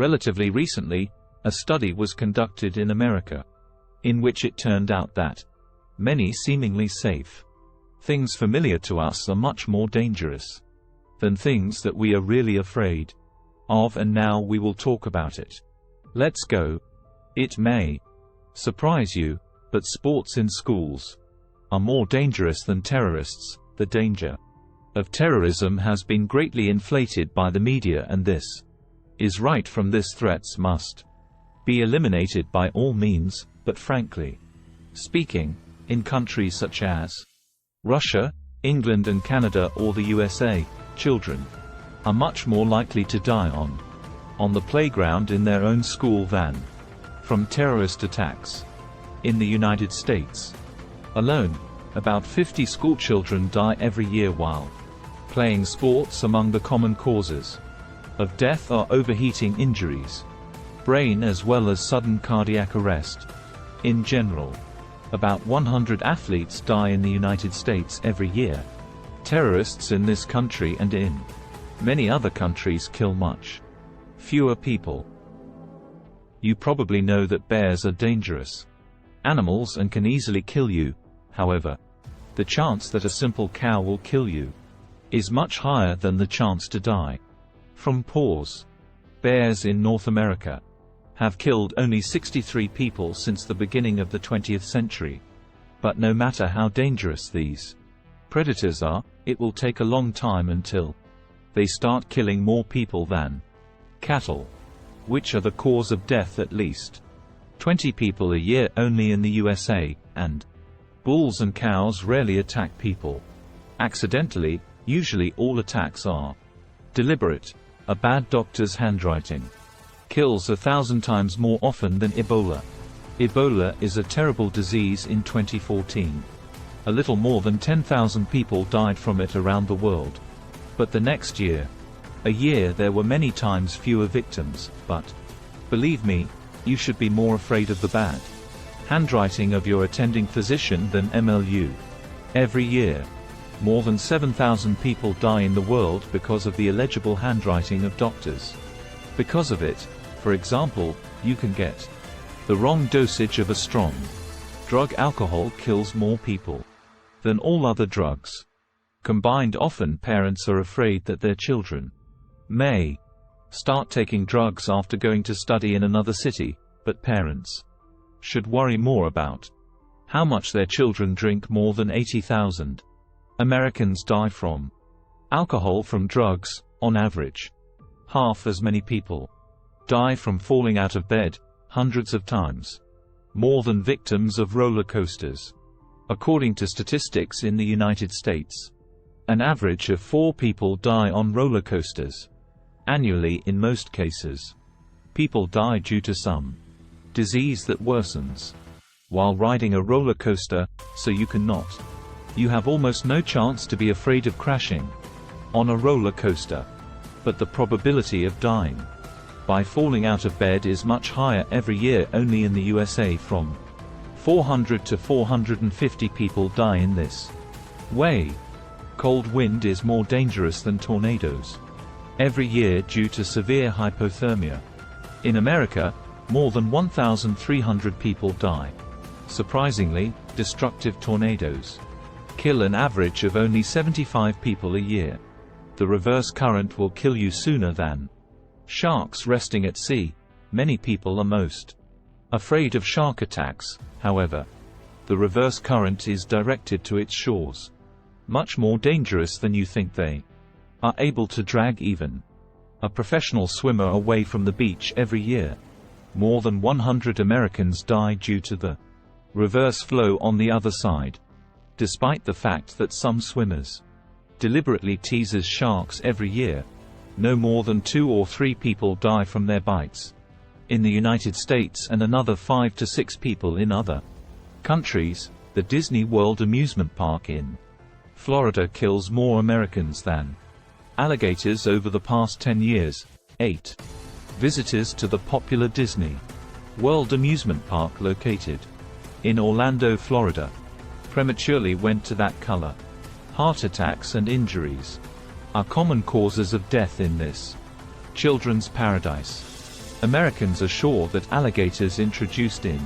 Relatively recently, a study was conducted in America, in which it turned out that many seemingly safe things familiar to us are much more dangerous than things that we are really afraid of, and now we will talk about it. Let's go. It may surprise you, but sports in schools are more dangerous than terrorists. The danger of terrorism has been greatly inflated by the media, and this is right from this. Threats must be eliminated by all means, but frankly speaking, in countries such as Russia, England and Canada or the USA, children are much more likely to die on the playground in their own school than from terrorist attacks. In the United States alone, about 50 schoolchildren die every year while playing sports. Among the common causes of death are overheating injuries, brain as well as sudden cardiac arrest. In general, about 100 athletes die in the United States every year. Terrorists in this country and in many other countries kill much fewer people. You probably know that bears are dangerous animals and can easily kill you. However, the chance that a simple cow will kill you is much higher than the chance to die from paws. Bears in North America have killed only 63 people since the beginning of the 20th century. But no matter how dangerous these predators are, it will take a long time until they start killing more people than cattle, which are the cause of death at least 20 people a year only in the USA, and bulls and cows rarely attack people accidentally. Usually all attacks are deliberate. A bad doctor's handwriting kills 1,000 times more often than Ebola. Ebola is a terrible disease. In 2014, a little more than 10,000 people died from it around the world. But the next year, there were many times fewer victims. But believe me, you should be more afraid of the bad handwriting of your attending physician than MLU. Every year, more than 7,000 people die in the world because of the illegible handwriting of doctors. Because of it, for example, you can get the wrong dosage of a strong drug. Alcohol kills more people than all other drugs combined. Often parents are afraid that their children may start taking drugs after going to study in another city, but parents should worry more about how much their children drink. More than 80,000 Americans die from alcohol from drugs, on average. Half as many people die from falling out of bed, hundreds of times more than victims of roller coasters. According to statistics in the United States, an average of 4 people die on roller coasters annually. In most cases, people die due to some disease that worsens while riding a roller coaster, so you have almost no chance to be afraid of crashing on a roller coaster. But the probability of dying by falling out of bed is much higher every year. Only in the USA, from 400 to 450 people die in this way. Cold wind is more dangerous than tornadoes every year due to severe hypothermia. In America, more than 1,300 people die. Surprisingly, destructive tornadoes kill an average of only 75 people a year. The reverse current will kill you sooner than sharks resting at sea. Many people are most afraid of shark attacks. However, the reverse current is directed to its shores. Much more dangerous than you think. They are able to drag even a professional swimmer away from the beach every year. More than 100 Americans die due to the reverse flow on the other side. Despite the fact that some swimmers deliberately teases sharks every year, no more than 2 or 3 people die from their bites in the United States and another 5 to 6 people in other countries. The Disney World amusement park in Florida kills more Americans than alligators over the past 10 years. 8 visitors to the popular Disney World amusement park located in Orlando, Florida, prematurely went to that color. Heart attacks and injuries are common causes of death in this children's paradise. Americans are sure that alligators introduced in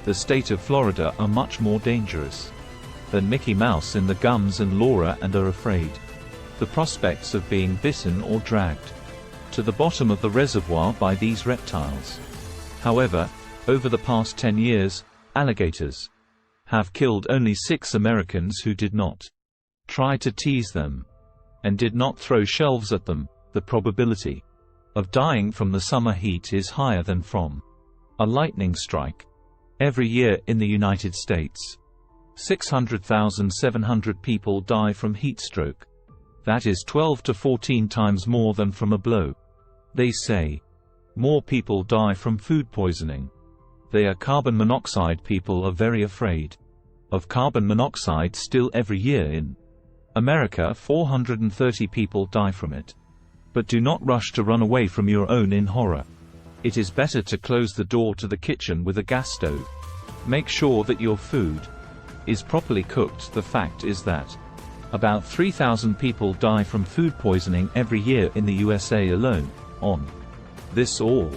the state of Florida are much more dangerous than Mickey Mouse in the gums and Laura, and are afraid the prospects of being bitten or dragged to the bottom of the reservoir by these reptiles. However, over the past 10 years, alligators have killed only 6 Americans who did not try to tease them and did not throw shelves at them. The probability of dying from the summer heat is higher than from a lightning strike. Every year in the United States, 600,700 people die from heat stroke. That is 12 to 14 times more than from a blow. They say more people die from food poisoning. They are carbon monoxide. People are very afraid of carbon monoxide still. Every year in America, 430 people die from it. But do not rush to run away from your own in horror. It is better to close the door to the kitchen with a gas stove. Make sure that your food is properly cooked. The fact is that about 3,000 people die from food poisoning every year in the USA alone. On this all